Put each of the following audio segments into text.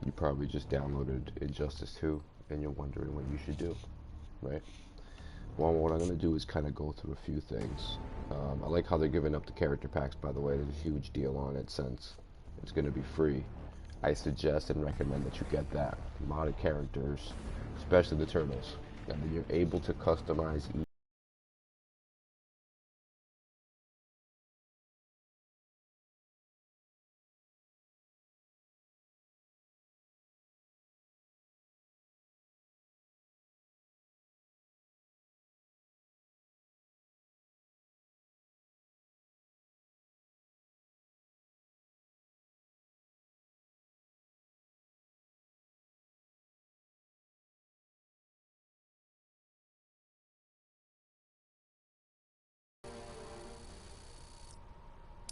You probably just downloaded Injustice 2 and you're wondering what you should do, right? Well, what I'm going to do is kind of go through a few things. I like how they're giving up the character packs, by the way. There's a huge deal on it since it's going to be free. I suggest and recommend that you get that. A lot of characters, especially the turtles. And then you're able to customize each.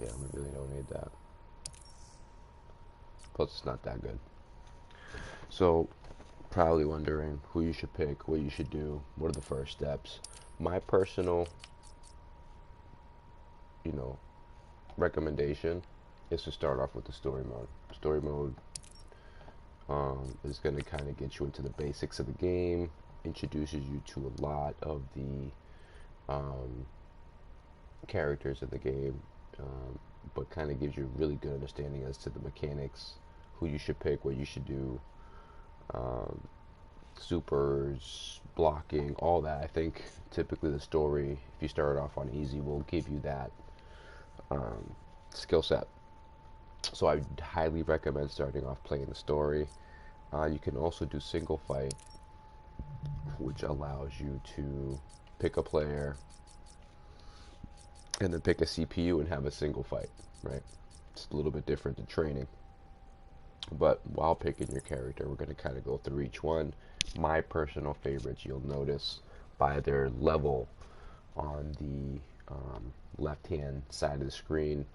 Yeah, we really don't need that. Plus, it's not that good. So, probably wondering who you should pick, what you should do, what are the first steps. My personal, you know, recommendation is to start off with the story mode. Story mode is going to kind of get you into the basics of the game, introduces you to a lot of the characters in the game, but kind of gives you a really good understanding as to the mechanics, who you should pick, what you should do, um, supers, blocking, all that. I think typically the story, if you start off on easy, will give you that skill set. So I highly recommend starting off playing the story. You can also do single fight, which allows you to pick a player and then pick a CPU and have a single fight, right? It's a little bit different than training. But while picking your character, we're going to kind of go through each one. My personal favorites, you'll notice by their level on the left hand side of the screen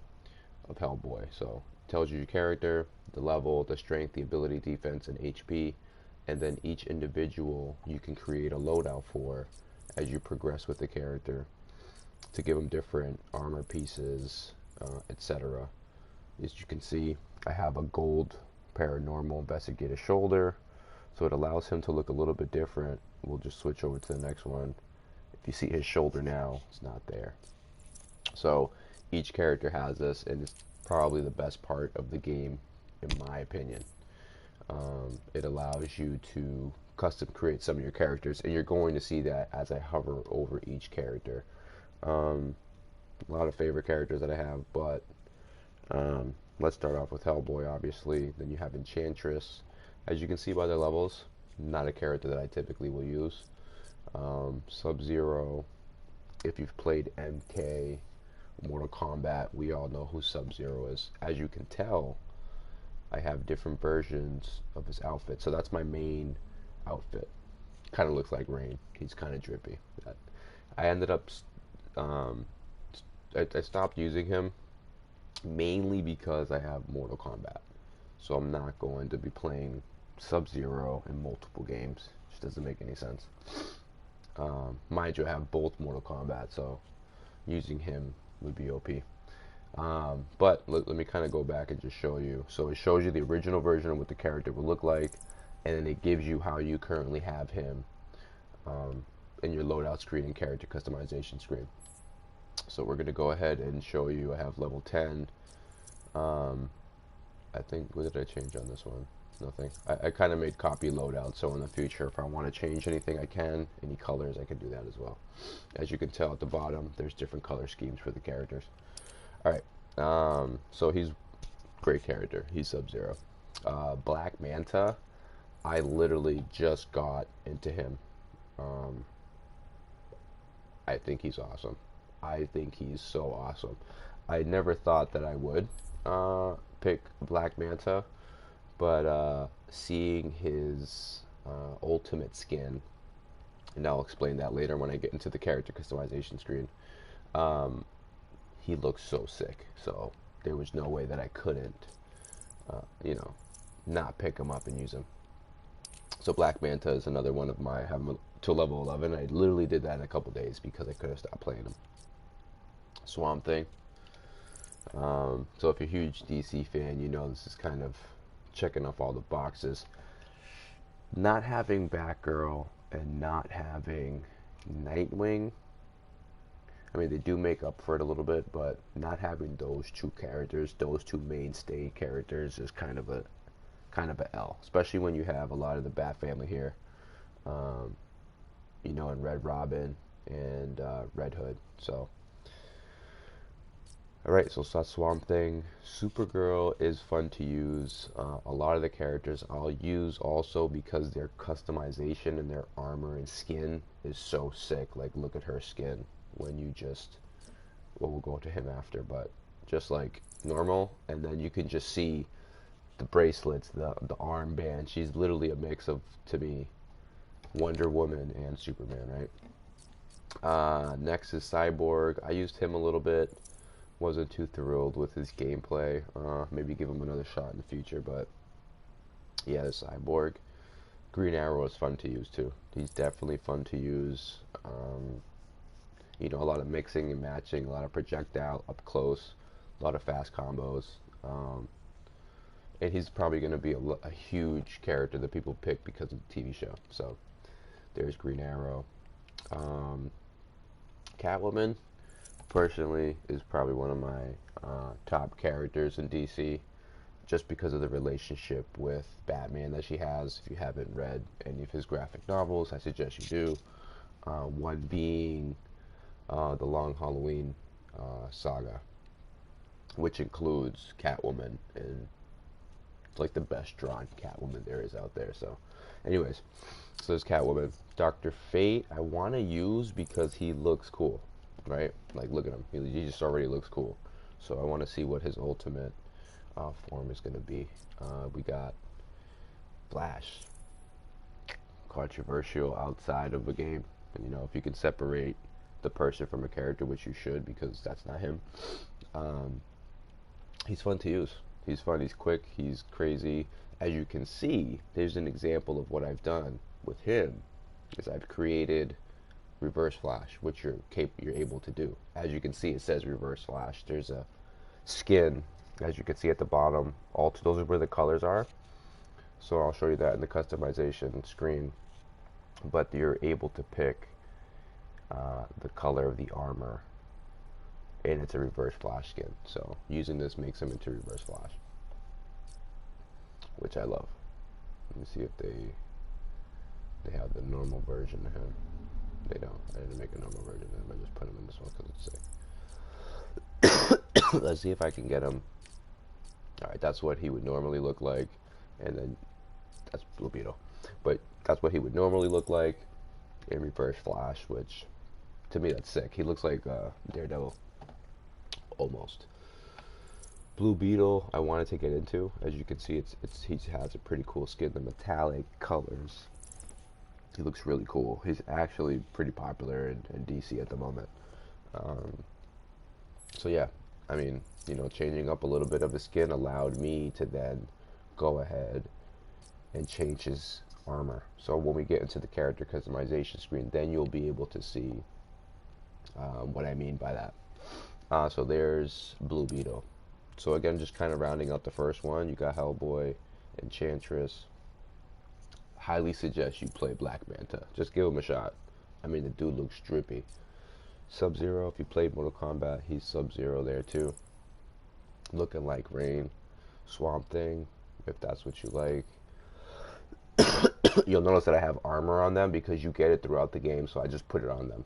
of Hellboy. So it tells you your character, the level, the strength, the ability, defense, and HP. And then each individual you can create a loadout for as you progress with the character to give them different armor pieces, etc. As you can see, I have a gold paranormal investigator shoulder, so it allows him to look a little bit different. We'll just switch over to the next one. If you see his shoulder now, it's not there. So each character has this, and it's probably the best part of the game, in my opinion. It allows you to custom create some of your characters, and you're going to see that as I hover over each character. Um, a lot of favorite characters that I have, but let's start off with Hellboy, obviously. Then you have Enchantress. As you can see by their levels, not a character that I typically will use. Sub-Zero. If you've played MK, Mortal Kombat, we all know who Sub-Zero is. As you can tell, I have different versions of his outfit. So that's my main outfit. Kind of looks like Rain. He's kind of drippy. I ended up, um, I stopped using him mainly because I have Mortal Kombat. So I'm not going to be playing Sub-Zero in multiple games. It just doesn't make any sense. Mind you, I have both Mortal Kombat, so using him would be OP. But let me kind of go back and just show you. So it shows you the original version of what the character would look like, and then it gives you how you currently have him in your loadout screen and character customization screen. So we're going to go ahead and show you. I have level 10. I think, what did I change on this one? Nothing. I kind of made copy loadout, so in the future, if I want to change anything, I can. Any colors, I can do that as well. As you can tell at the bottom, there's different color schemes for the characters. All right. So he's great character. He's Sub-Zero. Black Manta. I literally just got into him. Um, I think he's awesome. I think he's so awesome. I never thought that I would pick Black Manta, but seeing his ultimate skin, and I'll explain that later when I get into the character customization screen, um, he looks so sick. So there was no way that I couldn't, you know, not pick him up and use him. So Black Manta is another one of my, I have him to level 11. I literally did that in a couple days because I could have stopped playing him. Swamp Thing. So if you're a huge DC fan, you know this is kind of checking off all the boxes. Not having Batgirl and not having Nightwing, I mean, they do make up for it a little bit, but not having those two characters, those two mainstay characters, is kind of a L, especially when you have a lot of the Bat family here, um, and Red Robin and Red Hood. So, all right, so that's Swamp Thing. Supergirl is fun to use. A lot of the characters I'll use also because their customization and their armor and skin is so sick. Like, look at her skin when you just, well, we'll go to him after, but just like normal, and then you can just see the bracelets, the armband. She's literally a mix of, to me, Wonder Woman and Superman, right? Next is Cyborg. I used him a little bit. Wasn't too thrilled with his gameplay. Maybe give him another shot in the future, but yeah, the Cyborg. Green Arrow is fun to use too. He's definitely fun to use. A lot of mixing and matching, a lot of projectile up close, a lot of fast combos. And he's probably going to be a huge character that people pick because of the TV show. So there's Green Arrow. Catwoman, personally, is probably one of my top characters in DC, just because of the relationship with Batman that she has. If you haven't read any of his graphic novels, I suggest you do. One being the Long Halloween saga, which includes Catwoman, and it's like the best drawn Catwoman there is out there. So, anyways, so there's Catwoman. Dr. Fate, I want to use because he looks cool, right? Like, look at him. He just already looks cool. So I want to see what his ultimate form is going to be. We got Flash. Controversial outside of a game. If you can separate the person from a character, which you should, because that's not him. He's fun to use. He's fun. He's quick. He's crazy. As you can see, there's an example of what I've done with him. Is I've created Reverse Flash, which you're able to do. As you can see, it says Reverse Flash. There's a skin, as you can see at the bottom. Those are where the colors are. So I'll show you that in the customization screen. But you're able to pick the color of the armor, and it's a Reverse Flash skin. So using this makes him into Reverse Flash, which I love. Let me see if they have the normal version of him. They don't. I didn't make a normal version of him. I just put him in this one because it's sick. Let's see if I can get him. Alright, that's what he would normally look like. And then that's Blue Beetle. But that's what he would normally look like in Reverse Flash, which to me that's sick. He looks like Daredevil. Almost. Blue Beetle I wanted to get into. As you can see, he has a pretty cool skin. The metallic colors. He looks really cool. He's actually pretty popular in DC at the moment. So yeah, I mean, changing up a little bit of his skin allowed me to then go ahead and change his armor. So when we get into the character customization screen, then you'll be able to see what I mean by that. So there's Blue Beetle. So again, just kind of rounding out the first one, you got Hellboy, Enchantress. Highly suggest you play Black Manta. Just give him a shot. I mean, the dude looks drippy. Sub-Zero, if you played Mortal Kombat, he's Sub-Zero there too. Looking like Rain. Swamp Thing, if that's what you like. You'll notice that I have armor on them because you get it throughout the game, so I just put it on them.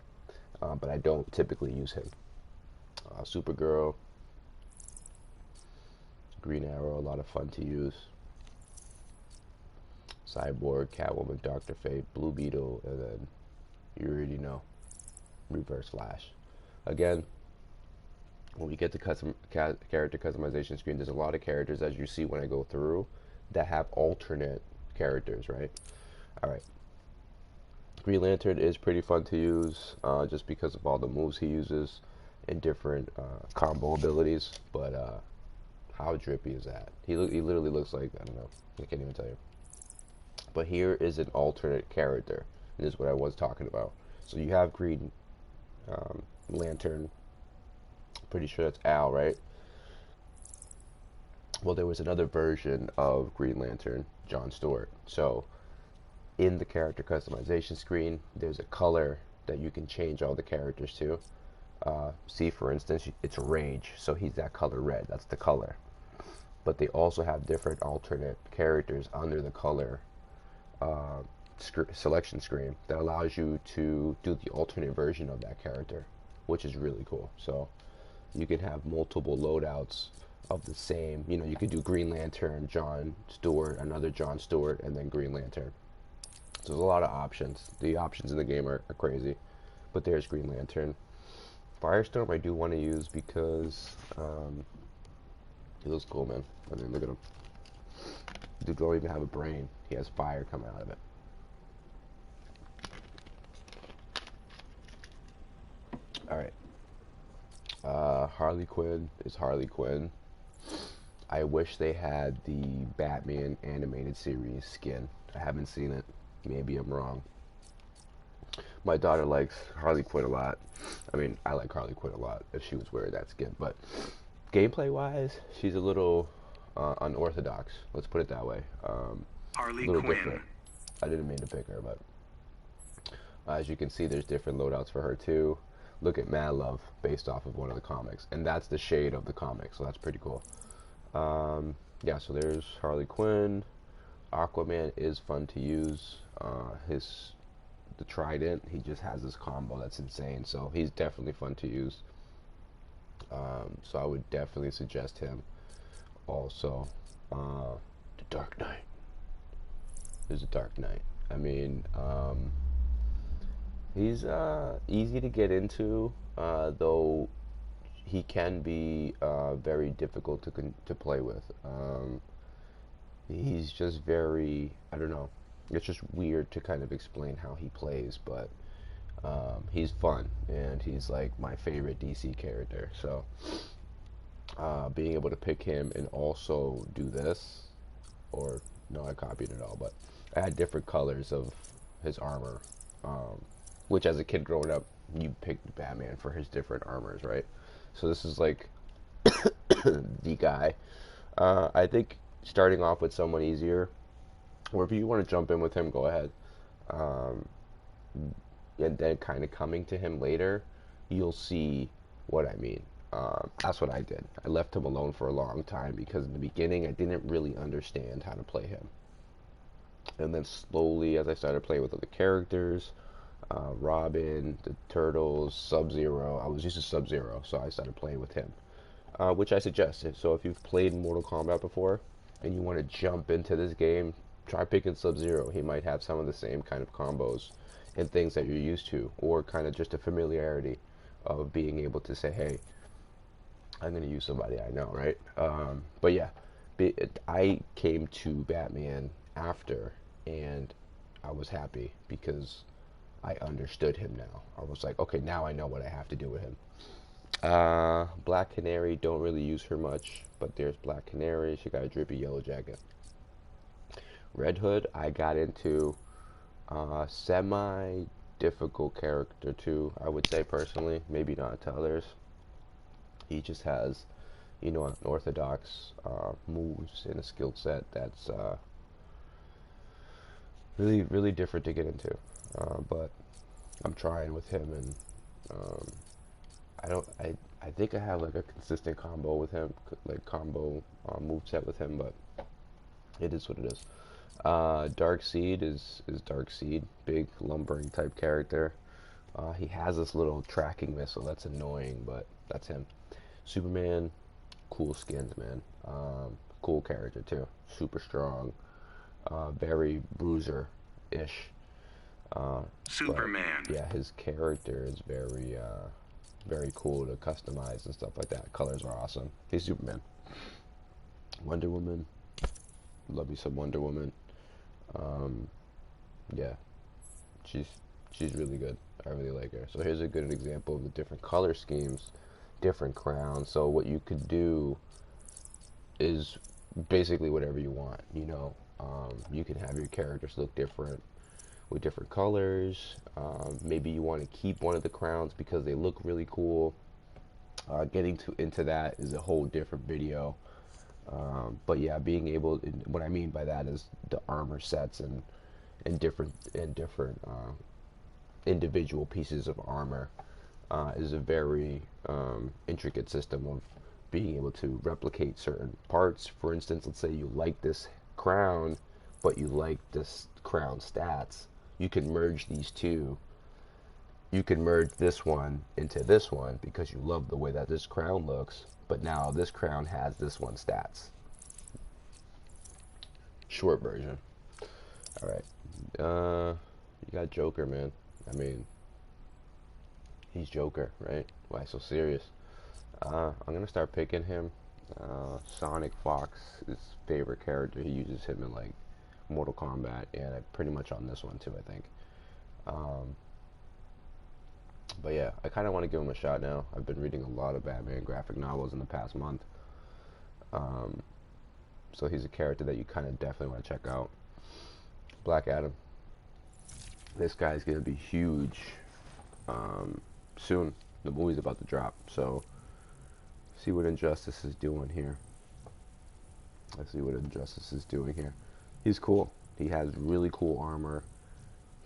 But I don't typically use him. Supergirl. Green Arrow, a lot of fun to use. Cyborg, Catwoman, Dr. Fate, Blue Beetle, and then you already know, Reverse Flash. Again, when we get to character customization screen, there's a lot of characters, as you see when I go through, that have alternate characters, right? Alright. Green Lantern is pretty fun to use, just because of all the moves he uses and different combo abilities, but how drippy is that? He literally looks like, I don't know, I can't even tell you. But here is an alternate character, and this is what I was talking about. So you have Green Lantern, pretty sure that's Al, right? Well, there was another version of Green Lantern, John Stewart. So in the character customization screen, there's a color that you can change all the characters to. See, for instance, it's Rage, so he's that color red. That's the color. But they also have different alternate characters under the color uh, selection screen that allows you to do the alternate version of that character, which is really cool. So you can have multiple loadouts of the same. You know, you could do Green Lantern, John Stewart, another John Stewart, and then Green Lantern. So there's a lot of options. The options in the game are crazy. But there's Green Lantern. Firestorm I do want to use because he looks cool, man. I mean, look at him. Dude don't even have a brain. He has fire coming out of it. Alright. Harley Quinn is Harley Quinn. I wish they had the Batman animated series skin. I haven't seen it. Maybe I'm wrong. My daughter likes Harley Quinn a lot. I mean, I like Harley Quinn a lot if she was wearing that skin. But gameplay-wise, she's a little unorthodox. Let's put it that way. Harley a little Quinn. different. I didn't mean to pick her, but as you can see, there's different loadouts for her too. Look at Mad Love, based off of one of the comics, and that's the shade of the comic, so that's pretty cool. Yeah, so there's Harley Quinn. Aquaman is fun to use. The Trident, he just has this combo that's insane, so he's definitely fun to use. So I would definitely suggest him. Also, the Dark Knight. There's a Dark Knight. I mean, he's easy to get into, though he can be very difficult to play with. He's just very, I don't know, it's just weird to kind of explain how he plays, but he's fun, and he's like my favorite DC character. So being able to pick him and also do this, or no, I copied it all, but I had different colors of his armor, which as a kid growing up, you picked Batman for his different armors, right? So this is like the guy. I think starting off with someone easier, or if you want to jump in with him, go ahead. Um, and then kind of coming to him later, you'll see what I mean. That's what I did. I left him alone for a long time because in the beginning I didn't really understand how to play him. And then slowly, as I started playing with other characters, Robin, the Turtles, Sub-Zero, I was used to Sub-Zero, so I started playing with him, which I suggested. So if you've played Mortal Kombat before and you want to jump into this game, try picking Sub-Zero. He might have some of the same kind of combos and things that you're used to, or kind of just a familiarity of being able to say, hey, I'm going to use somebody I know, right? But yeah, I came to Batman after, and I was happy because I understood him now. I was like, okay, now I know what I have to do with him. Black Canary, don't really use her much, but there's Black Canary. She got a drippy yellow jacket. Red Hood, I got into semi-difficult character too, I would say personally. Maybe not to others. He just has, unorthodox moves and a skill set that's really, really different to get into. But I'm trying with him, and I don't. I think I have like a consistent combo with him, like combo move set with him, but it is what it is. Darkseid is Darkseid, big lumbering type character. He has this little tracking missile that's annoying, but that's him. Superman, cool skins, man. Cool character too. Super strong. Very bruiser-ish. Superman. But yeah, his character is very, very cool to customize and stuff like that. Colors are awesome. He's Superman. Wonder Woman. Love me some Wonder Woman. Yeah, she's really good. I really like her. So here's a good example of the different color schemes, different crowns. So what you could do is basically whatever you want. You can have your characters look different with different colors. Maybe you want to keep one of the crowns because they look really cool. Getting into that is a whole different video. But yeah, being able, what I mean by that is the armor sets and different individual pieces of armor is a very intricate system of being able to replicate certain parts. For instance, let's say you like this crown, but you like this crown stats. You can merge these two. You can merge this one into this one because you love the way that this crown looks, but now this crown has this one stats. Short version. All right. You got Joker, man. I mean, he's Joker, right? Why so serious? I'm gonna start picking him. Sonic Fox, his favorite character. He uses him in like Mortal Kombat, and pretty much on this one too, I think. Um, but yeah, I kind of want to give him a shot now. I've been reading a lot of Batman graphic novels in the past month, um, so he's a character that you kind of definitely want to check out. Black Adam. This guy's gonna be huge soon. The movie's about to drop, so see what Injustice is doing here. Let's see what Injustice is doing here. He's cool. He has really cool armor.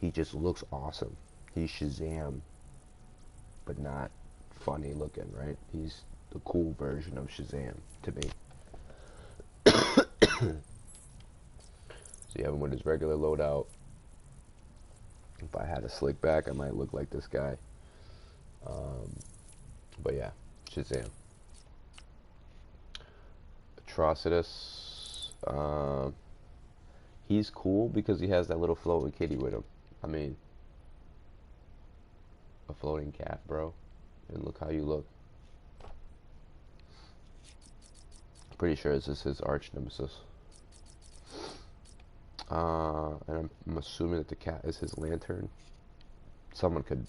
He just looks awesome. He's Shazam, but not funny looking, right? He's the cool version of Shazam to me. So you have him with his regular loadout. If I had a slick back, I might look like this guy. But yeah, Shazam. Atrocitus. He's cool because he has that little floating kitty with him. I mean, a floating cat, bro. And look how you look. Pretty sure this is his arch nemesis. And I'm assuming that the cat is his lantern. Someone can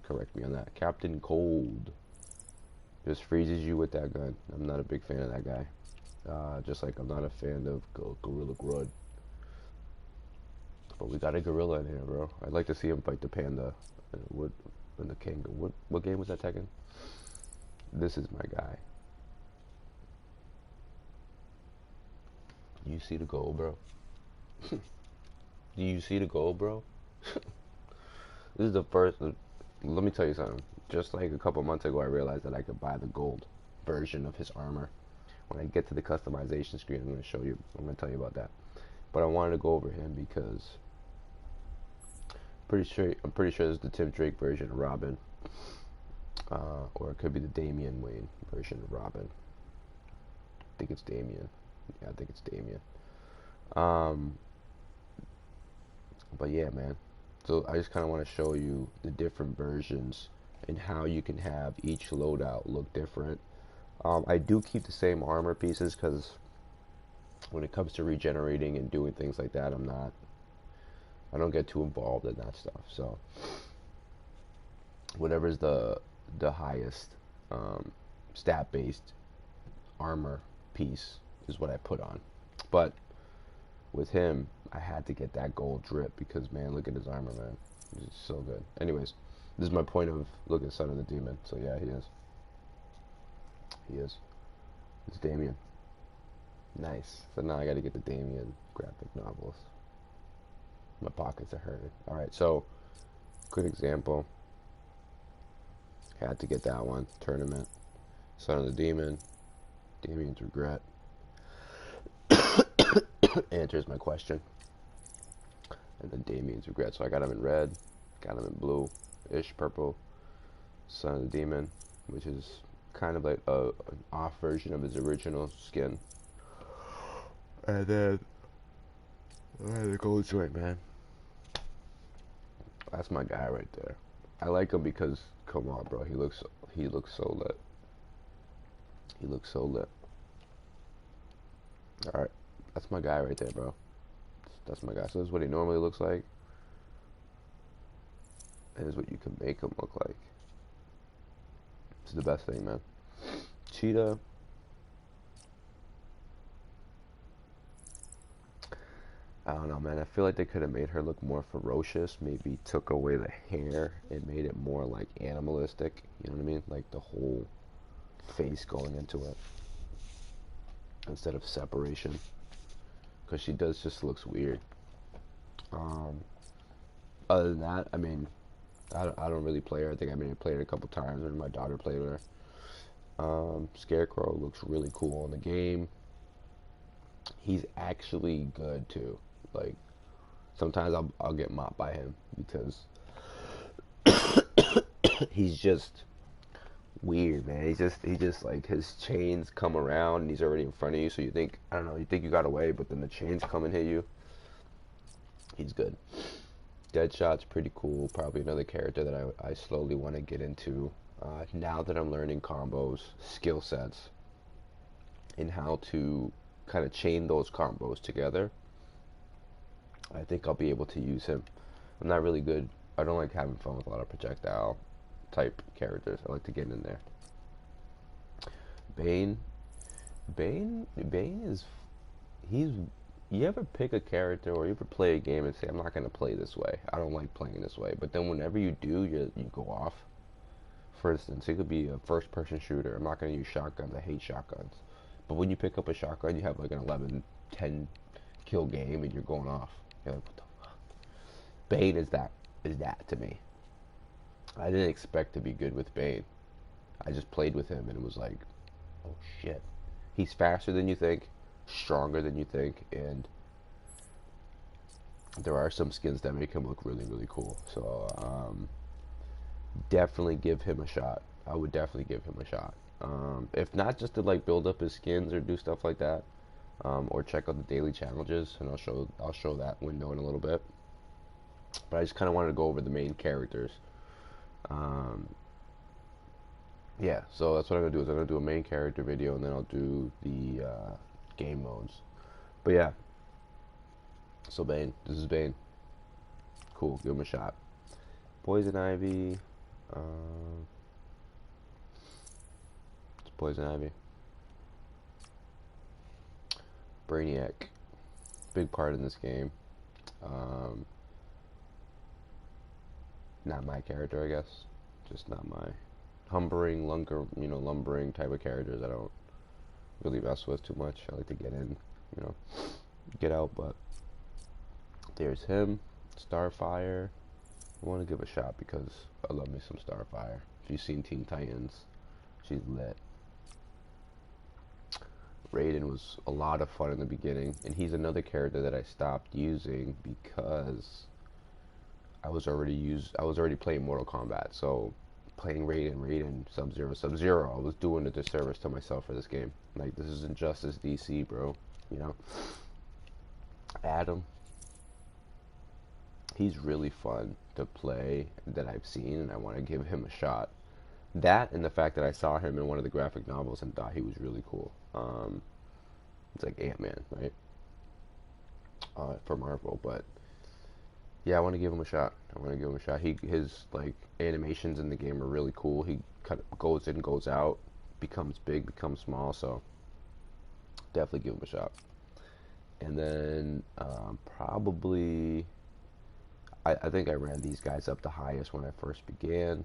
correct me on that. Captain Cold just freezes you with that gun. I'm not a big fan of that guy. Just like I'm not a fan of Gorilla Grodd. But we got a gorilla in here, bro. I'd like to see him fight the panda. And the king. What game was that, Tekken? This is my guy. You see the goal, bro? Do you see the goal, bro? This is the first. Let me tell you something. Just like a couple months ago, I realized that I could buy the gold version of his armor. When I get to the customization screen, I'm going to show you. I'm going to tell you about that. But I wanted to go over him because I'm pretty sure this is the Tim Drake version of Robin, or it could be the Damian Wayne version of Robin. I think it's Damian. Yeah, I think it's Damian. But yeah, man. So I just kind of want to show you the different versions and how you can have each loadout look different. I do keep the same armor pieces because when it comes to regenerating and doing things like that, I don't get too involved in that stuff. So whatever's the highest stat-based armor piece is what I put on. But with him, I had to get that gold drip because, man, look at his armor, man. He's so good. Anyways, this is my point of look at Son of the Demon. So yeah, he is. He is. It's Damian. Nice. So now I got to get the Damian graphic novels. My pockets are hurting. All right, so good example. Had to get that one. Tournament. Son of the Demon. Damian's Regret. Answers my question. And then Damian's Regret. So I got him in red, got him in blue-ish purple. Son of the Demon, which is kind of like an off version of his original skin. And then the gold joint, man. That's my guy right there. I like him because, come on, bro, he looks so lit. He looks so lit. All right, that's my guy right there, bro. That's my guy. So this is what he normally looks like. And this is what you can make him look like. This is the best thing, man. Cheetah. I don't know, man. I feel like they could have made her look more ferocious. Maybe took away the hair and made it more like animalistic. You know what I mean? Like the whole face going into it. instead of separation, because she does just looks weird. Um, Other than that, I mean, I don't really play her. I think I maybe played her a couple times when my daughter played with her. Scarecrow looks really cool in the game. He's actually good too. Like sometimes I'll get mopped by him because he's just weird, man. He just like his chains come around and he's already in front of you, so you think I don't know, you think you got away, but then the chains come and hit you. He's good. Deadshot's pretty cool. Probably another character that I slowly want to get into now that I'm learning combos, skill sets, and how to kind of chain those combos together. I think I'll be able to use him. I'm not really good. I don't like having fun with a lot of projectile type characters. I like to get in there. Bane. Bane is he's you ever pick a character or you ever play a game and say I'm not going to play this way. I don't like playing this way. But then whenever you do, you go off. For instance, it could be a first person shooter. I'm not going to use shotguns. I hate shotguns. But when you pick up a shotgun, you have like an 11, 10 kill game and you're going off. You're like, what the fuck? Bane is that to me. I didn't expect to be good with Bane. I just played with him and it was like, oh shit. He's faster than you think, stronger than you think, and there are some skins that make him look really, really cool. So definitely give him a shot. I would definitely give him a shot. If not just to like build up his skins or do stuff like that, or check out the daily challenges, and I'll show that window in a little bit. But I just kind of wanted to go over the main characters. Yeah, so that's what I'm gonna do. Is I'm gonna do a main character video, and then I'll do the game modes. But yeah, so Bane, this is Bane. Cool, give him a shot. Poison Ivy. It's Poison Ivy. Brainiac, big part in this game. Not my character, I guess. Just not my lumbering type of characters. I don't really mess with too much. I like to get in, get out. But there's him, Starfire. I want to give a shot because I love me some Starfire. If you've seen Teen Titans, she's lit. Raiden was a lot of fun in the beginning, and he's another character that I stopped using because I was already playing Mortal Kombat. So playing Raiden, Sub-Zero, I was doing a disservice to myself for this game. Like, this is Injustice DC, bro. Adam, he's really fun to play that I've seen, and I want to give him a shot. That and the fact that I saw him in one of the graphic novels and thought he was really cool. It's like Ant-Man, right? For Marvel, but yeah, I want to give him a shot. His like animations in the game are really cool. He kind of goes in, goes out, becomes big, becomes small. So definitely give him a shot. And then probably, I think I ran these guys up the highest when I first began.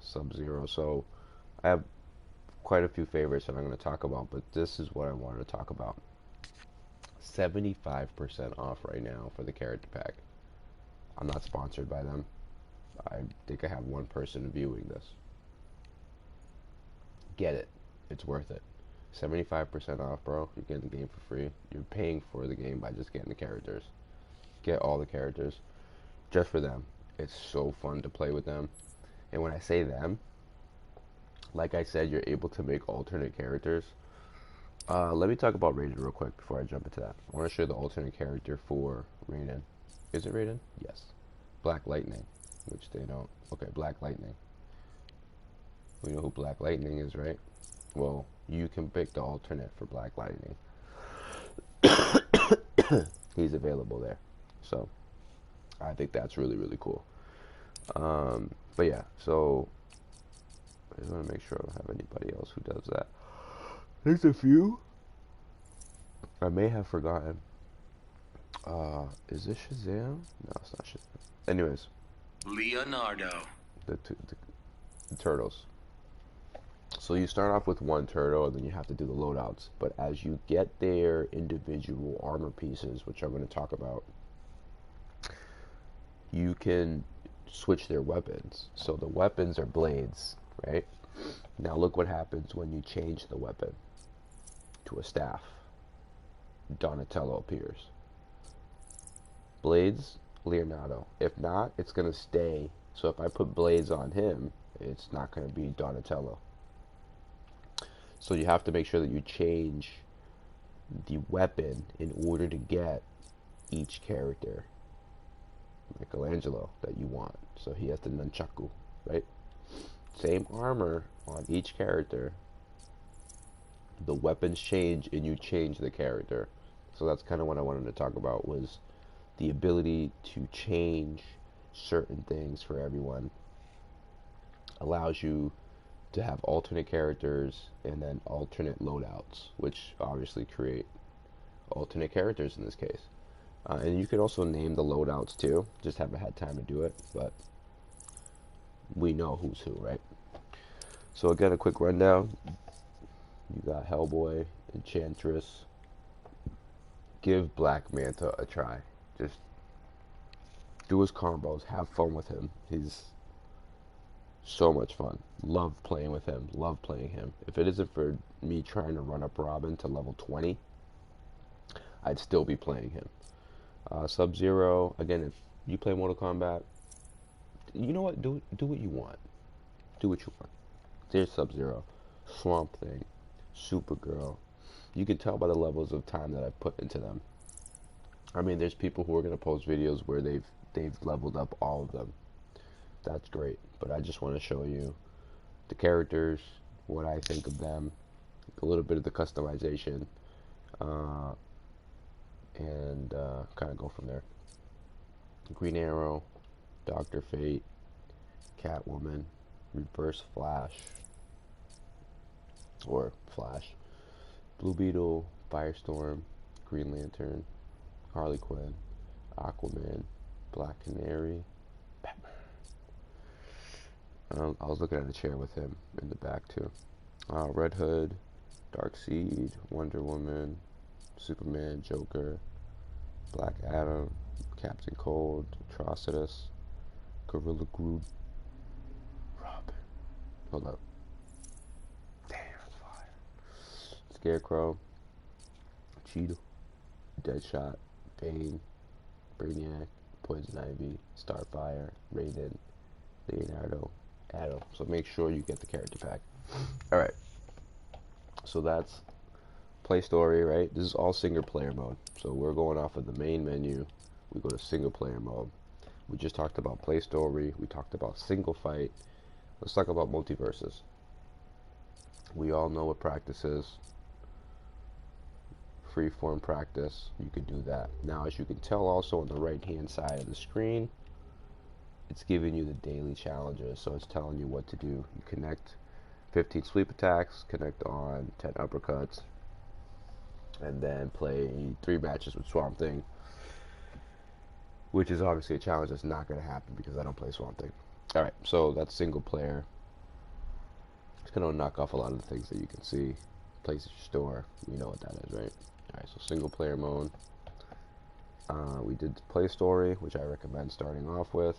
Sub-Zero. So I have quite a few favorites that I'm going to talk about, but this is what I wanted to talk about. 75% off right now for the character pack. I'm not sponsored by them. I think I have one person viewing this. Get it. It's worth it. 75% off, bro. You're getting the game for free. You're paying for the game by just getting the characters. Get all the characters just for them. It's so fun to play with them. And when I say them, like I said, you're able to make alternate characters. Let me talk about Raiden real quick before I jump into that. I want to show you the alternate character for Raiden. Is it Raiden? Yes. Black Lightning, which they don't. Okay, Black Lightning. We know who Black Lightning is, right? Well, you can pick the alternate for Black Lightning. He's available there. So, I think that's really, really cool. But yeah, so I just want to make sure I don't have anybody else who does that. There's a few. I may have forgotten. Is this Shazam? No, it's not Shazam. Anyways. Leonardo. The turtles. So you start off with one turtle, and then you have to do the loadouts. But as you get their individual armor pieces, which I'm going to talk about, you can switch their weapons. So the weapons are blades, right? Now look what happens when you change the weapon to a staff. Donatello appears. Blades, Leonardo. If not, it's going to stay. So if I put blades on him, it's not going to be Donatello. So you have to make sure that you change the weapon in order to get each character. Michelangelo that you want. So he has the nunchaku, right? Same armor on each character. The weapons change and you change the character. So that's kind of what I wanted to talk about, was the ability to change certain things for everyone. Allows you to have alternate characters and then alternate loadouts, which obviously create alternate characters in this case. And you can also name the loadouts too. Just haven't had time to do it, but we know who's who, right? So again, a quick rundown. You got Hellboy, Enchantress. Give Black Manta a try. Just do his combos. Have fun with him. He's so much fun. Love playing with him. Love playing him. If it isn't for me trying to run up Robin to level 20, I'd still be playing him. Sub-Zero, again, if you play Mortal Kombat, you know what? Do what you want. Do what you want. There's Sub-Zero, Swamp Thing, Supergirl. You can tell by the levels of time that I've put into them. I mean, there's people who are going to post videos where they've leveled up all of them. That's great. But I just want to show you the characters, what I think of them, a little bit of the customization, and kind of go from there. Green Arrow, Dr. Fate, Catwoman, Reverse Flash, or Flash, Blue Beetle, Firestorm, Green Lantern, Harley Quinn, Aquaman, Black Canary, Batman. I was looking at a chair with him in the back too. Red Hood, Darkseid, Wonder Woman, Superman, Joker, Black Adam, Captain Cold, Atrocitus, Gorilla Groot, Robin. Hold up. Damn, that's fire. Scarecrow, Cheetah, Deadshot, Bane, Brainiac, Poison Ivy, Starfire, Raiden, Leonardo, Adam. So make sure you get the character pack. Alright. So that's Play Story, right? This is all single player mode. So we're going off of the main menu. We go to single player mode. We just talked about Play Story. We talked about single fight. Let's talk about multiverses. We all know what practice is. Freeform practice. You could do that. Now, as you can tell also on the right hand side of the screen, it's giving you the daily challenges. So it's telling you what to do. You connect 15 sweep attacks, connect on 10 uppercuts, and then play 3 matches with Swamp Thing, which is obviously a challenge that's not going to happen because I don't play Swamp Thing. Alright, so that's single player. It's going to knock off a lot of the things that you can see. Place at your store, we know what that is, right? Alright, so single player mode. We did Play Story, which I recommend starting off with.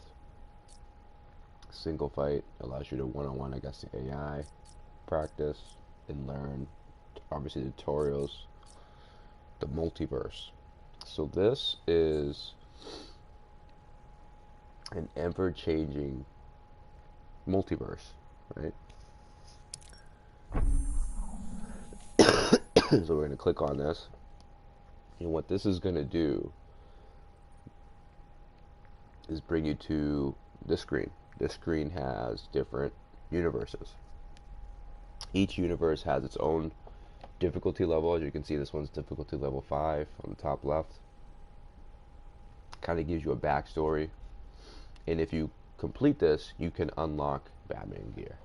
Single fight allows you to one-on-one against the AI, practice and learn, obviously, tutorials. The multiverse. So this is an ever-changing multiverse, right? So we're going to click on this, and what this is going to do is bring you to this screen. This screen has different universes. Each universe has its own difficulty level. As you can see, this one's difficulty level 5 on the top left. Kind of gives you a backstory, and if you complete this, you can unlock Batman gear.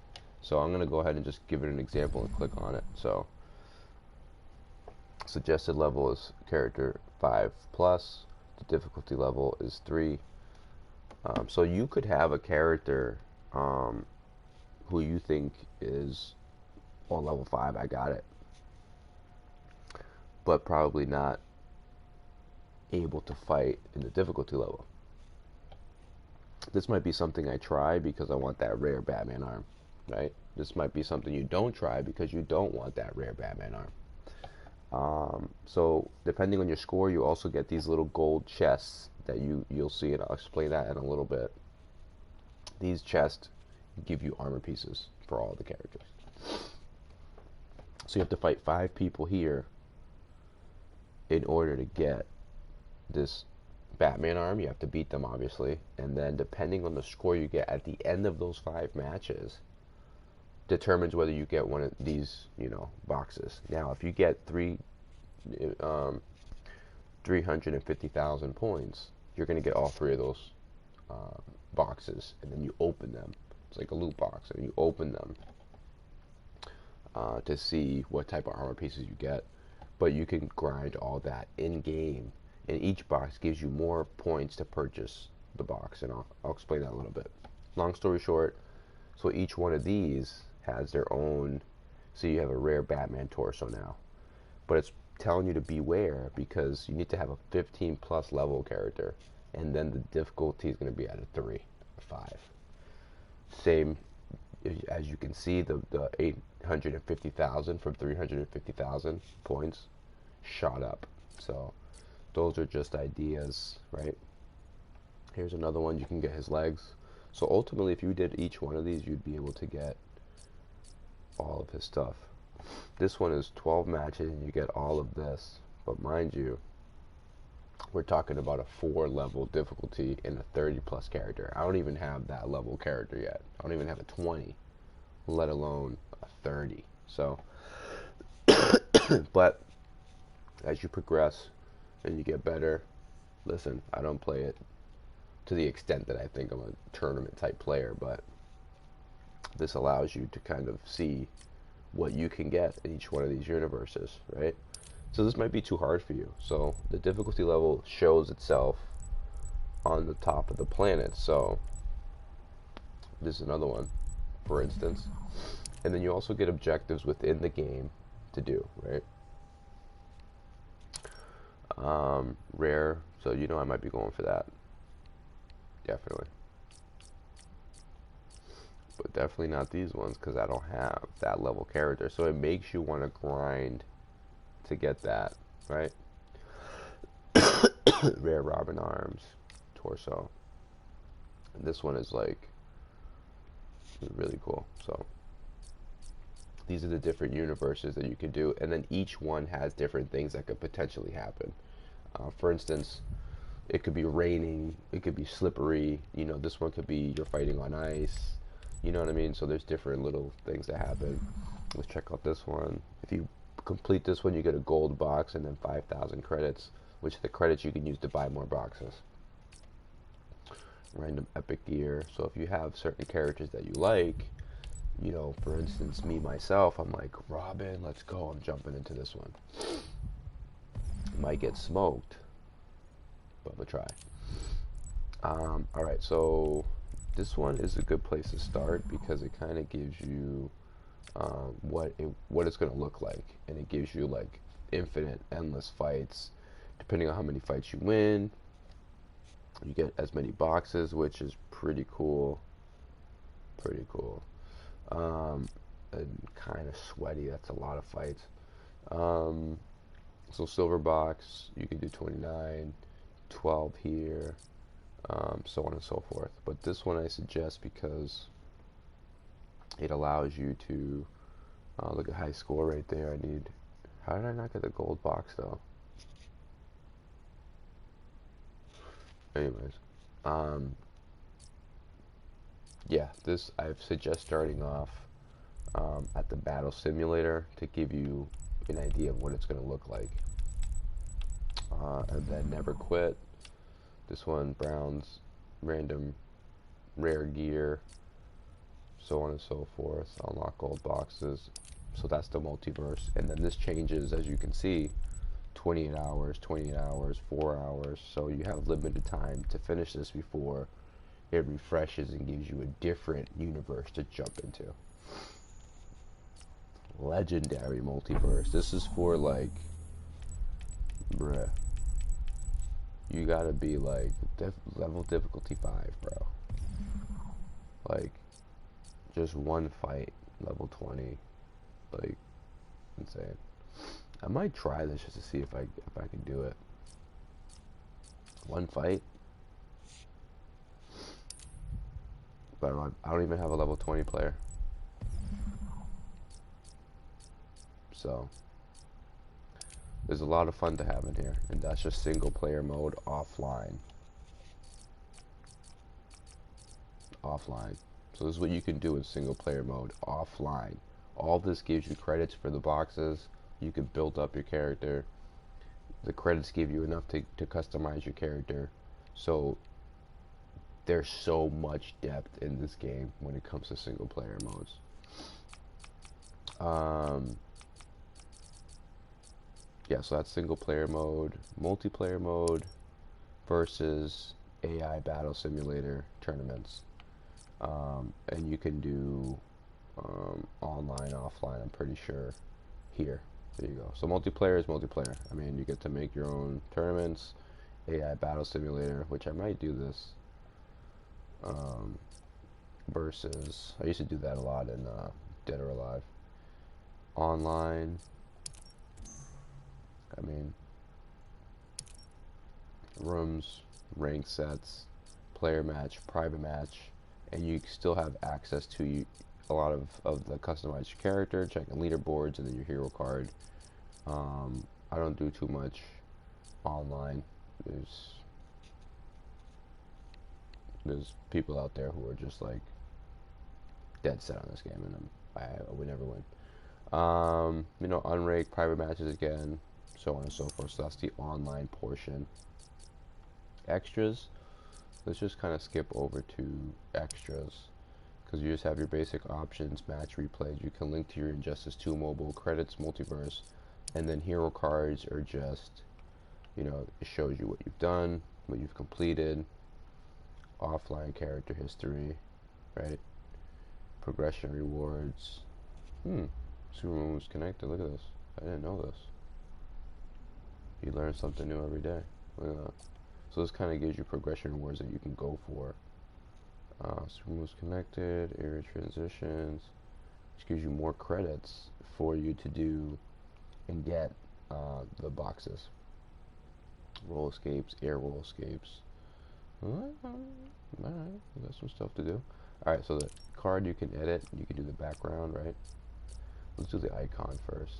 So I'm going to go ahead and just give it an example and click on it. So suggested level is character 5 plus. The difficulty level is 3. So you could have a character who you think is on level 5, I got it. But probably not able to fight in the difficulty level. This might be something I try because I want that rare Batman arm, right? This might be something you don't try because you don't want that rare Batman arm. So depending on your score, you also get these little gold chests that you'll see, and I'll explain that in a little bit. These chests give you armor pieces for all the characters. So you have to fight 5 people here in order to get this Batman arm. You have to beat them, obviously, and then depending on the score you get at the end of those 5 matches determines whether you get one of these, boxes. Now, if you get 350,000 points, you're going to get all 3 of those boxes, and then you open them. It's like a loot box, and you open them to see what type of armor pieces you get. But you can grind all that in game, and each box gives you more points to purchase the box, and I'll explain that a little bit. Long story short, so each one of these has their own. So you have a rare Batman torso now, but it's telling you to beware because you need to have a 15 plus level character, and then the difficulty is going to be at a 3 or 5. Same as you can see, the 850,000 from 350,000 points shot up. So those are just ideas, right? Here's another one. You can get his legs. So ultimately, if you did each one of these, you'd be able to get all of his stuff. This one is 12 matches and you get all of this. But mind you, we're talking about a 4 level difficulty in a 30 plus character. I don't even have that level character yet. I don't even have a 20, let alone a 30. So, but as you progress and you get better, listen, I don't play it to the extent that I think I'm a tournament type player, but this allows you to kind of see what you can get in each one of these universes, right? So this might be too hard for you. So the difficulty level shows itself on the top of the planet. So this is another one, for instance. And then you also get objectives within the game to do, right? Rare, so I might be going for that. Definitely. But definitely not these ones because I don't have that level character. So it makes you want to grind to get that, right? Rare Robin arms, torso. And this one is like really cool. So these are the different universes that you can do, and then each one has different things that could potentially happen. For instance, it could be raining, it could be slippery. This one could be you're fighting on ice. You know what I mean? So there's different little things that happen. Let's check out this one. If you complete this one, you get a gold box and then 5,000 credits, which are the credits you can use to buy more boxes. Random epic gear. So if you have certain characters that you like, for instance, me, myself, I'm like, Robin, let's go. I'm jumping into this one. Might get smoked, but we'll try. Alright, so this one is a good place to start because it kind of gives you what it's going to look like, and it gives you like infinite, endless fights. Depending on how many fights you win, you get as many boxes, which is pretty cool. And kind of sweaty. That's a lot of fights. So silver box, you can do 29, 12 here, so on and so forth. But this one I suggest because it allows you to look at high score right there. How did I not get the gold box though? Anyways, yeah, this I suggest starting off at the battle simulator to give you an idea of what it's going to look like. And then never quit. This one, Brown's random rare gear, so on and so forth. Unlock gold boxes. So that's the multiverse. And then this changes, as you can see, 28 hours, 28 hours, 4 hours. So you have limited time to finish this before it refreshes and gives you a different universe to jump into. Legendary multiverse. This is for like, bruh. You gotta be like level difficulty 5, bro. Like, just one fight, level 20. Like, insane. I might try this just to see if I can do it. One fight. But I don't even have a level 20 player. So there's a lot of fun to have in here, and that's just single player mode offline. So this is what you can do in single player mode offline. All this gives you credits for the boxes. You can build up your character. The credits give you enough to customize your character. So there's so much depth in this game when it comes to single player modes. Yeah, so that's single player mode. Multiplayer mode versus AI battle simulator tournaments. And you can do online, offline, I'm pretty sure here. There you go. So multiplayer is multiplayer. I mean, you get to make your own tournaments. AI battle simulator, which I might do this. Versus, I used to do that a lot in Dead or Alive. Online, I mean, rooms, rank sets, player match, private match, and you still have access to a lot of the customized character, checking leaderboards, and then your hero card. I don't do too much online. There's people out there who are just like dead set on this game, and I would never win. You know, unranked private matches again, so on and so forth. So that's the online portion. Extras. Let's just kind of skip over to extras, because you just have your basic options, match replays. You can link to your Injustice 2 mobile, credits, multiverse, and then hero cards are just, you know, it shows you what you've done, what you've completed, offline character history, right? Progression rewards. Supermoon was connected. Look at this. I didn't know this. You learn something new every day. Look at that. So this kind of gives you progression rewards that you can go for. Supermoon was connected. Area transitions. Which gives you more credits for you to do and get the boxes. Roll escapes, air roll escapes. Alright, we got some stuff to do. Alright, so the card you can edit, you can do the background, right? Let's do the icon first.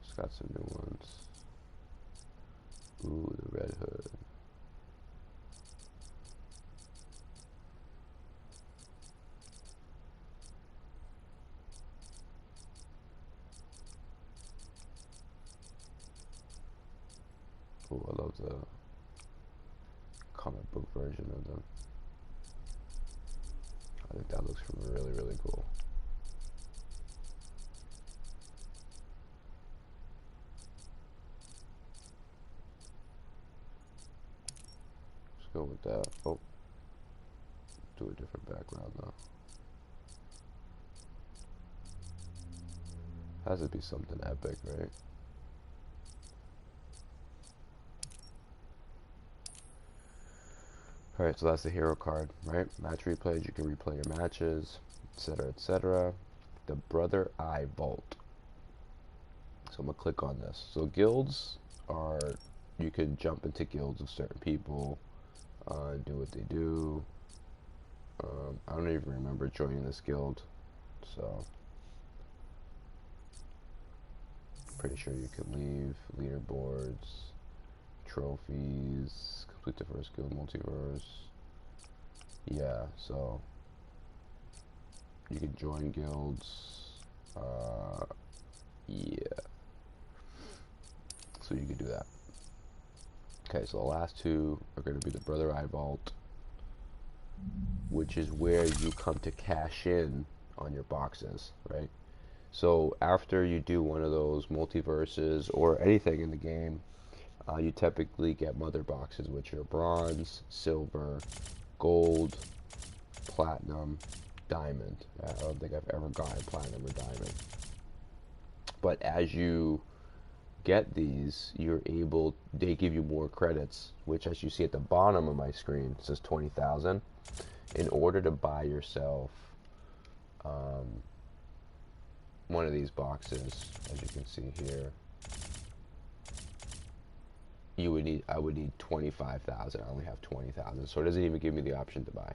It's got some new ones. Ooh, the Red Hood. Ooh, I love the comic book version of them. I think that looks really, really cool. Let's go with that. Oh, do a different background though. Has to be something epic, right? Alright, so that's the hero card, right? Match replays, you can replay your matches, etc., etc. The Brother Eye Vault. So I'm going to click on this. So guilds are, you can jump into guilds of certain people, do what they do. I don't even remember joining this guild, so pretty sure you can leave. Leaderboards, trophies, complete the first guild multiverse. Yeah, so you can join guilds. Yeah, so you can do that. Okay, so the last two are going to be the Brother Eye Vault, which is where you come to cash in on your boxes, right? So after you do one of those multiverses or anything in the game, you typically get mother boxes, which are bronze, silver, gold, platinum, diamond. I don't think I've ever gotten platinum or diamond. But as you get these, they give you more credits, which, as you see at the bottom of my screen, says 20,000. In order to buy yourself one of these boxes, as you can see here, I would need 25,000. I only have 20,000, so it doesn't even give me the option to buy.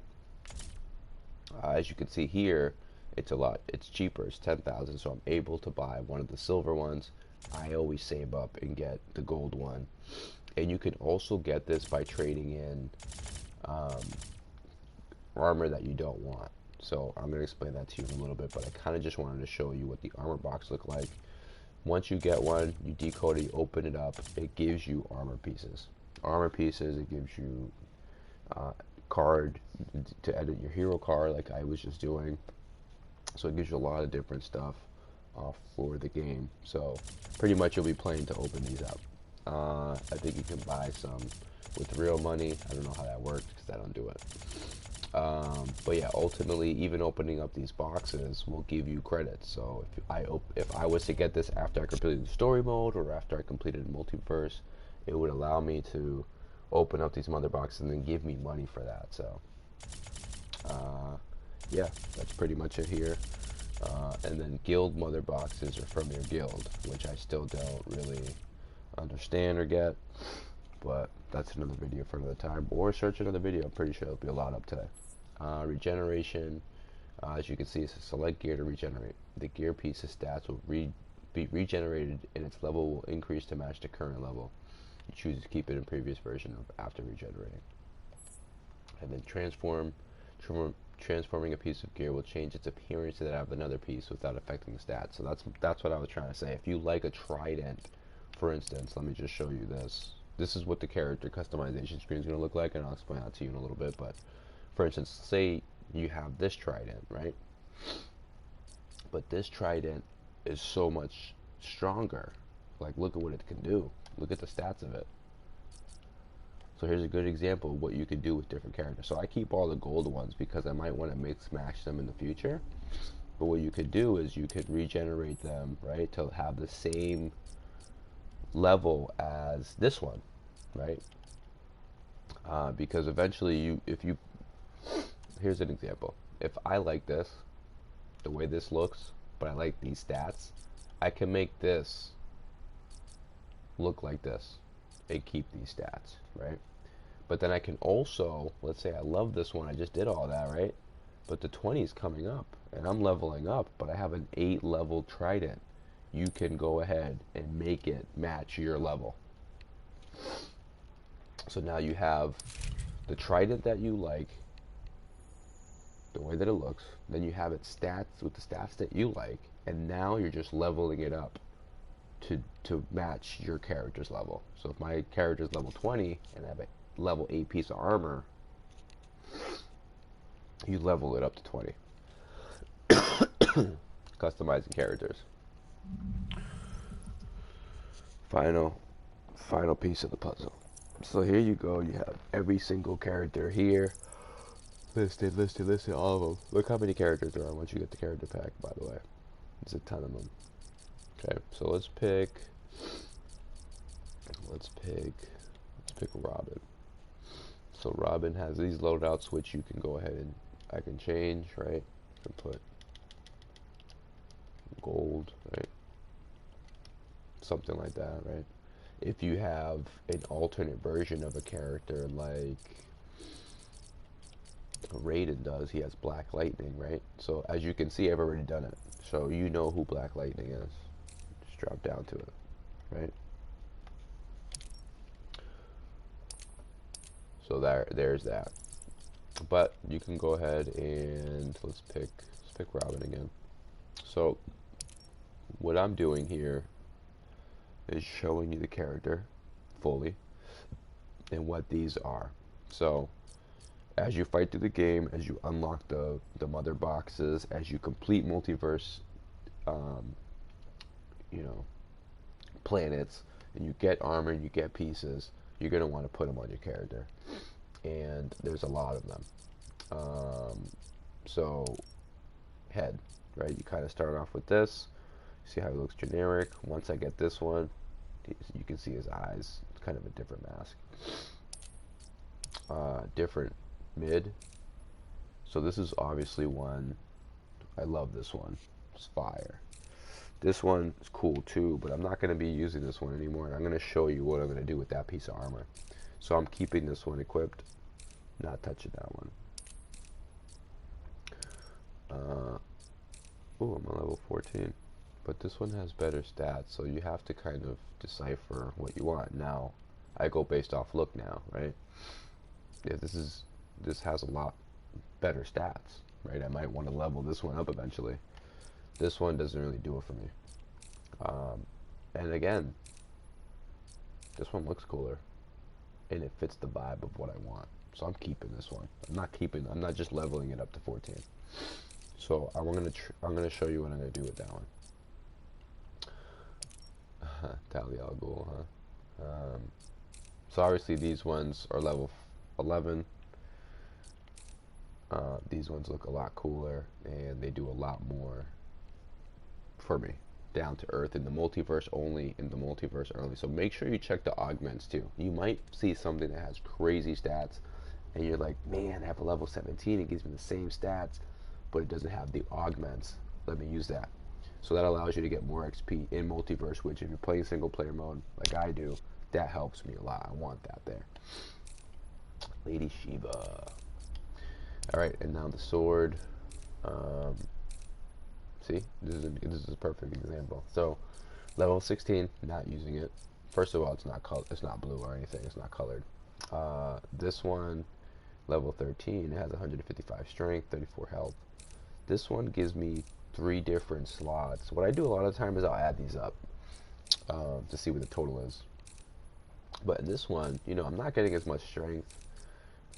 As you can see here, it's cheaper. It's 10,000, so I'm able to buy one of the silver ones. I always save up and get the gold one. And you can also get this by trading in armor that you don't want. So I'm going to explain that to you in a little bit, but I kind of just wanted to show you what the armor box look like. Once you get one, you decode it, you open it up, it gives you armor pieces. It gives you card to edit your hero card, like I was just doing. So it gives you a lot of different stuff for the game. So pretty much you'll be playing to open these up. I think you can buy some with real money. I don't know how that works because I don't do it. But yeah, ultimately, even opening up these boxes will give you credits. So if I was to get this after I completed the story mode or after I completed multiverse, it would allow me to open up these mother boxes and then give me money for that. So yeah, that's pretty much it here. And then guild mother boxes are from your guild, which I still don't really understand or get, but that's another video for another time, or search another video. I'm pretty sure there'll be a lot up today. Regeneration, as you can see, it says select gear to regenerate. The gear piece's stats will be regenerated and its level will increase to match the current level. You choose to keep it in previous version after regenerating. And then transforming a piece of gear will change its appearance to that of another piece without affecting the stats. So that's what I was trying to say. If you like a trident, for instance, let me just show you this. This is what the character customization screen is going to look like, and I'll explain that to you in a little bit. But for instance, say you have this trident, right? But this trident is so much stronger. Like, look at what it can do. Look at the stats of it. So here's a good example of what you could do with different characters. So I keep all the gold ones because I might want to mix match them in the future. But what you could do is you could regenerate them, right, to have the same level as this one, right? Because eventually here's an example. If I like this, the way this looks, but I like these stats, I can make this look like this and keep these stats, right? But then I can also, let's say I love this one, I just did all that, right? But the 20 is coming up and I'm leveling up, but I have an 8 level trident. You can go ahead and make it match your level. So now you have the trident that you like, the way that it looks, then you have its stats with the stats that you like, and now you're just leveling it up to match your character's level. So if my character's level 20 and I have a level 8 piece of armor, you level it up to 20. Customizing characters. Final piece of the puzzle. So here you go. You have every single character here. Listed, all of them. Look how many characters there are once you get the character pack, by the way. There's a ton of them. Okay, so let's pick Robin. So Robin has these loadouts which you can go ahead and I can change, right? I can put gold, right? Something like that, right? If you have an alternate version of a character like Raiden does, he has Black Lightning, right? So as you can see, I've already done it. So you know who Black Lightning is. Just drop down to it, right? So there's that. But you can go ahead and let's pick Robin again. So what I'm doing here is showing you the character fully and what these are. So as you fight through the game, as you unlock the mother boxes, as you complete multiverse planets, and you get armor and you get pieces, you're going to want to put them on your character, and there's a lot of them. So head, right? You kind of start off with this. See how he looks generic. Once I get this one, you can see his eyes. It's kind of a different mask. Different mid. So this is obviously one. I love this one. It's fire. This one is cool too, but I'm not going to be using this one anymore. And I'm going to show you what I'm going to do with that piece of armor. So I'm keeping this one equipped, not touching that one. Oh, I'm on level 14. But this one has better stats, so you have to kind of decipher what you want. Now, I go based off look now, right? If this has a lot better stats, right? I might want to level this one up eventually. This one doesn't really do it for me. And again, this one looks cooler, and it fits the vibe of what I want. So I'm keeping this one. I'm not just leveling it up to 14. So I'm gonna show you what I'm gonna do with that one. Talia al Ghul, huh? So obviously these ones are level 11. These ones look a lot cooler, and they do a lot more for me. Down to earth in the multiverse only. So make sure you check the augments too. You might see something that has crazy stats, and you're like, man, I have a level 17. It gives me the same stats, but it doesn't have the augments. Let me use that. So that allows you to get more XP in multiverse, which if you're playing single player mode like I do, that helps me a lot. I want that there. Lady Shiva. Alright, and now the sword. See, this is a perfect example. So, level 16, not using it. First of all, it's not blue or anything. It's not colored. This one, level 13, it has 155 strength, 34 health. This one gives me 3 different slots. What I do a lot of times is I'll add these up to see what the total is. But in this one, you know, I'm not getting as much strength.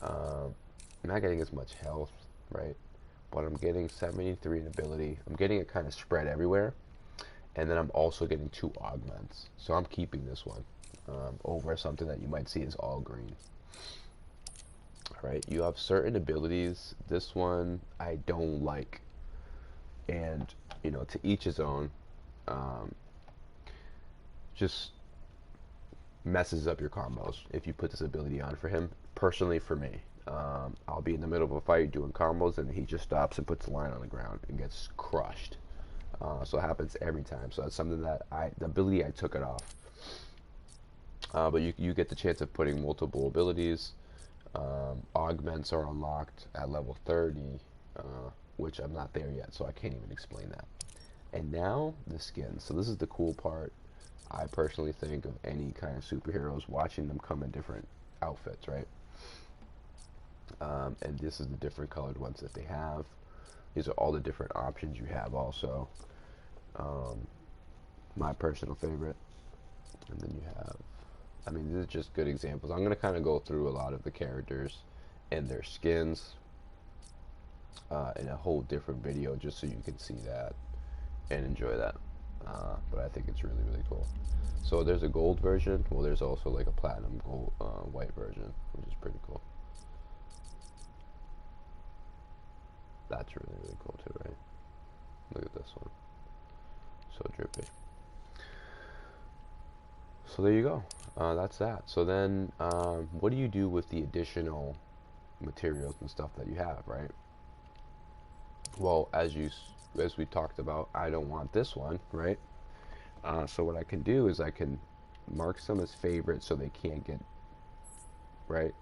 I'm not getting as much health, right? But I'm getting 73 in ability. I'm getting it kind of spread everywhere. And then I'm also getting 2 augments. So I'm keeping this one over something that you might see is all green. Alright, you have certain abilities. This one I don't like. And, you know, to each his own. Just messes up your combos if you put this ability on for him. Personally, for me, I'll be in the middle of a fight doing combos, and he just stops and puts the line on the ground and gets crushed. So it happens every time. So that's something that the ability I took it off. But you get the chance of putting multiple abilities. Augments are unlocked at level 30, which I'm not there yet, so I can't even explain that. And now the skins. So this is the cool part. I personally think of any kind of superheroes, watching them come in different outfits, right? And this is the different colored ones that they have. These are all the different options you have also. My personal favorite. And then you have, I mean, these are just good examples. I'm going to kind of go through a lot of the characters and their skins in a whole different video just so you can see that and enjoy that. But I think it's really, really cool. So there's a gold version. Well, there's also like a platinum gold white version, which is pretty cool. That's really, really cool too, right? Look at this one. So drippy. So there you go. That's that. So then, what do you do with the additional materials and stuff that you have, right? Well, as we talked about, I don't want this one, right? So what I can do is I can mark some as favorites so they can't get, right?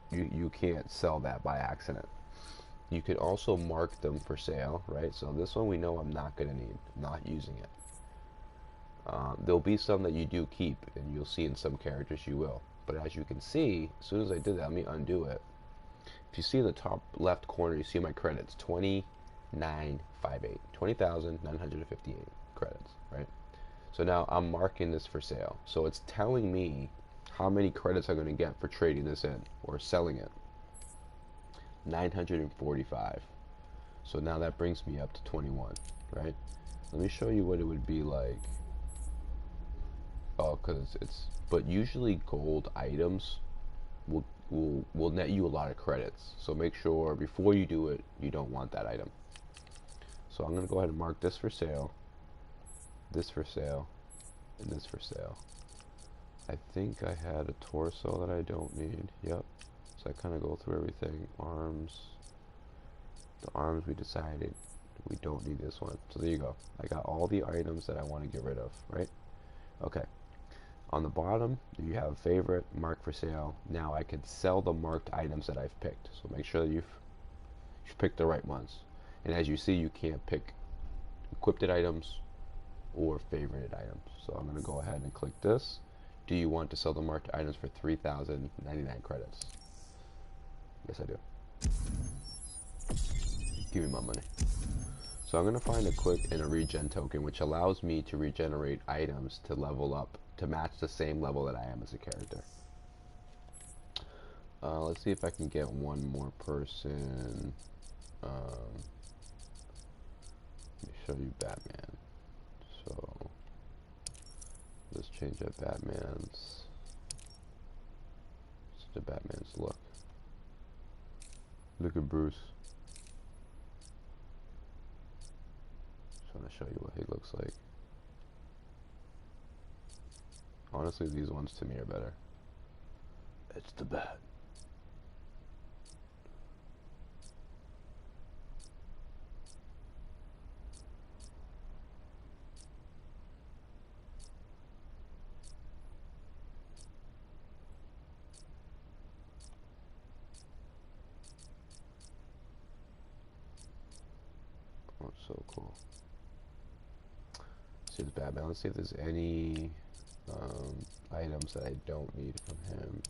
You can't sell that by accident. You can also mark them for sale, right? So this one we know I'm not going to need, not using it. There'll be some that you do keep, and you'll see in some characters you will. But as you can see, as soon as I did that, let me undo it. If you see in the top left corner, you see my credits, 20,958, 20,958 credits, right? So now I'm marking this for sale. So it's telling me how many credits I'm going to get for trading this in or selling it. 945. So now that brings me up to 21, right? Let me show you what it would be like. Oh, but usually gold items will net you a lot of credits. So make sure before you do it, you don't want that item. So I'm going to go ahead and mark this for sale, this for sale, and this for sale. I think I had a torso that I don't need. Yep. So I kind of go through everything. Arms. The arms we decided we don't need this one. So there you go. I got all the items that I want to get rid of, right? Okay. On the bottom, you have favorite, mark for sale. Now I can sell the marked items that I've picked. So make sure that you've picked the right ones. And as you see, you can't pick equipped items or favorited items. So I'm going to go ahead and click this. Do you want to sell the marked items for 3,099 credits? Yes, I do. Give me my money. So I'm going to find a quick and a regen token, which allows me to regenerate items to level up, to match the same level that I am as a character. Let's see if I can get one more person. Let me show you Batman. So let's change up Batman's to Batman's look. Look at Bruce. Just want to show you what he looks like. Honestly, these ones to me are better. It's the Bat. Oh, it's so cool. See the Batman. Let's see if there's any items that I don't need from him.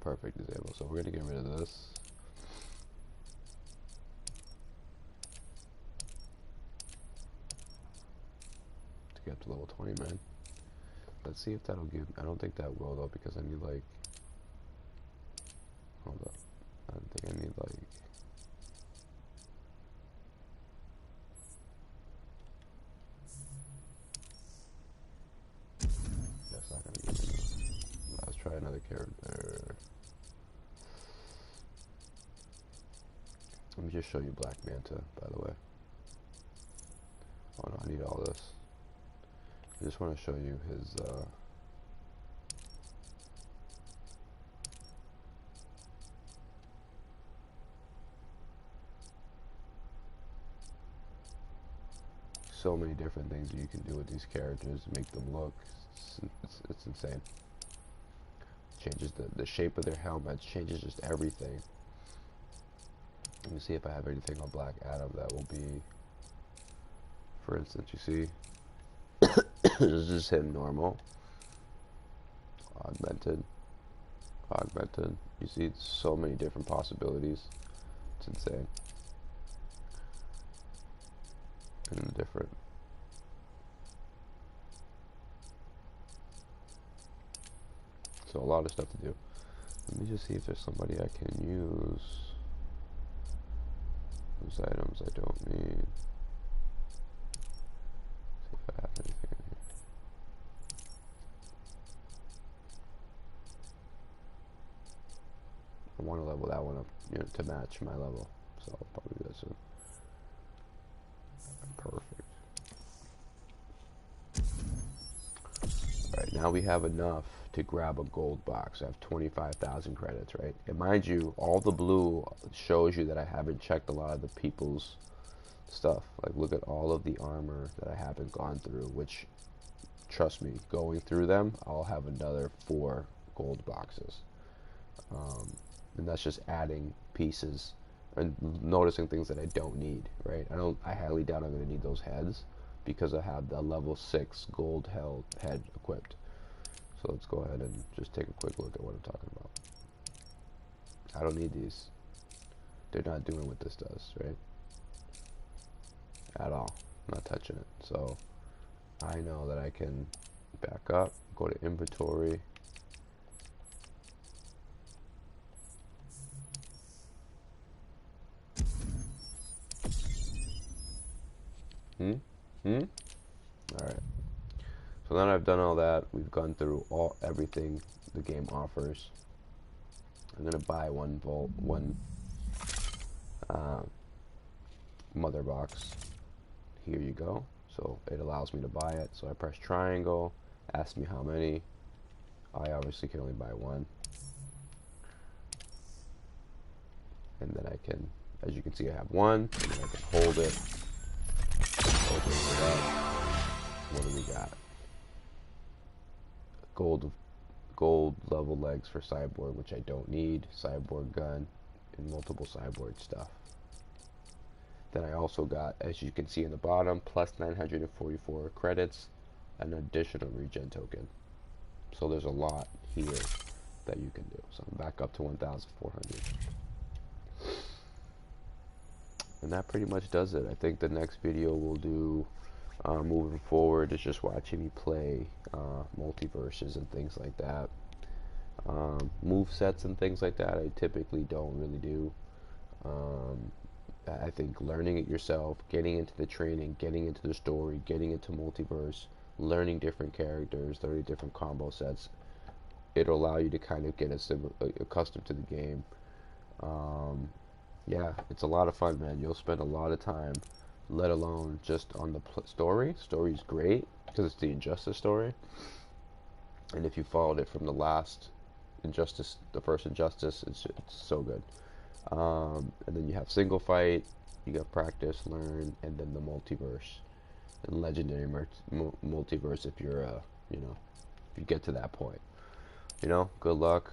Perfect disable. So we're gonna get rid of this. To get up to level 29. Let's see if that'll give. I don't think that will though, because I need like. Hold up. I don't think I need like. That's not gonna give me enough. Let's try another character. Let me just show you Black Manta, by the way. Oh no, I need all this. I just want to show you his, so many different things that you can do with these characters to make them look. It's insane. Changes the shape of their helmets, changes just everything. Let me see if I have anything on Black Adam that will be, for instance, you see, this is him normal, augmented, you see so many different possibilities. It's insane. And different. So a lot of stuff to do. Let me just see if there's somebody I can use. Those items I don't need. See if I have anything in here. I want to level that one up, you know, to match my level. So I'll probably do that soon. Perfect. Alright, now we have enough to grab a gold box. I have 25,000 credits, right? And mind you, all the blue shows you that I haven't checked a lot of the people's stuff. Like, look at all of the armor that I haven't gone through, which, trust me, going through them, I'll have another 4 gold boxes. And that's just adding pieces and noticing things that I don't need, right? I highly doubt I'm going to need those heads because I have the level 6 gold head equipped. So let's go ahead and just take a quick look at what I'm talking about. I don't need these. They're not doing what this does, right? At all. I'm not touching it. So I know that I can back up, go to inventory. Alright. So now that I've done all that, we've gone through everything the game offers. I'm gonna buy one um, mother box. Here you go. So it allows me to buy it. So I press triangle, asks me how many. I obviously can only buy one. And then I can, as you can see, I have one, and then I can hold it, open it up. What do we got? Gold level legs for cyborg, which I don't need. Cyborg gun and multiple cyborg stuff. Then I also got, as you can see in the bottom, plus 944 credits, an additional regen token. So there's a lot here that you can do. So I'm back up to 1,400. And that pretty much does it. I think the next video we'll do moving forward is just watching me play multiverses and things like that. Move sets and things like that I typically don't really do. I think learning it yourself, getting into the training, getting into the story, getting into multiverse, learning different characters, learning different combo sets, it'll allow you to kind of get accustomed to the game. Yeah, it's a lot of fun, man. You'll spend a lot of time, let alone just on the story. Story's great because it's the Injustice story. And if you followed it from the last Injustice, the first Injustice, it's so good. And then you have single fight, you got practice, learn, and then the multiverse and legendary multiverse if you're, you know, if you get to that point. You know, good luck.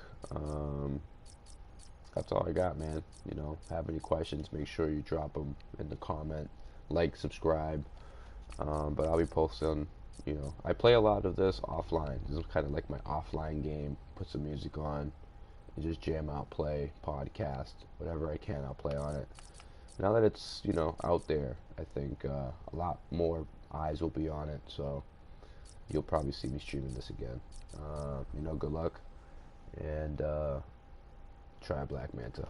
That's all I got, man. You know, have any questions, make sure you drop them in the comment, like, subscribe. But I'll be posting, you know, I play a lot of this offline. This is kind of like my offline game. Put some music on and just jam out, play, podcast, whatever I can, I'll play on it. Now that it's, you know, out there, I think a lot more eyes will be on it, so you'll probably see me streaming this again. You know, good luck, and try Black Manta.